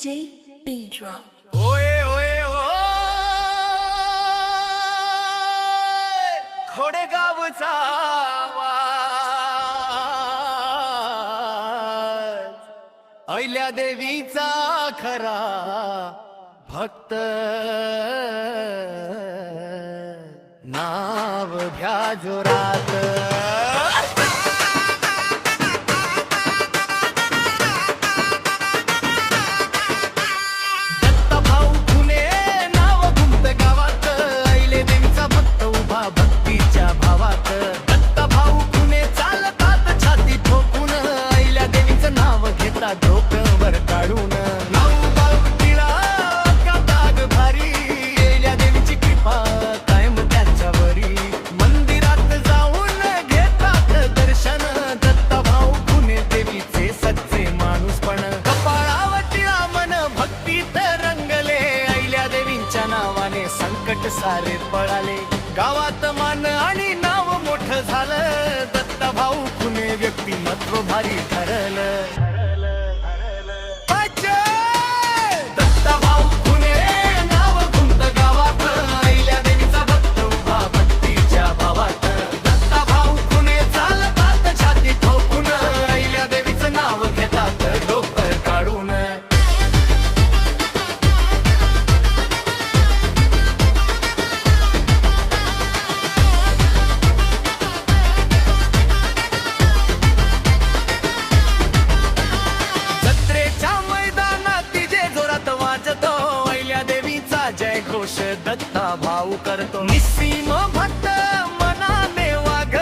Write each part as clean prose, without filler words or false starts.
DJ Pedro. ओए ओए खोडेगावचा आवाज अहिल्या देवीचा खरा भक्त नाव घ्या जोरात डोक्यावर काढून भारी येल्या देवीची कृपा कायम त्यांच्यावरी मंदिरात जाऊन घेतात दर्शन दत्ता भाऊ पुणे देवीचे सच्चे माणूसपण कपाळावरती मन भक्तीत रंगले अहिल्या देवींच्या नावाने संकट सारे पळाले गावात मान आणि नाव मोठं झालं दत्ता भाऊ पुणे व्यक्तिमत्व भारी ठरलं जय घोष दत्ता भाऊ करतो निस्सीम भक्त मनाने वाघ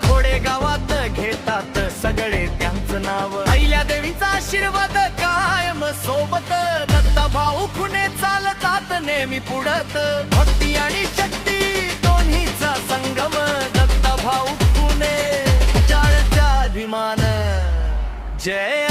खोडे गावात घेतात सगळे त्यांचं नाव अहिल्या देवीचा आशीर्वाद कायम सोबत दत्ता भाऊ पुणे चालतात नेहमी पुढत भक्ती आणि शक्ती दोन्हीचा संगम दत्ता भाऊ पुणे चाळचा अभिमान जय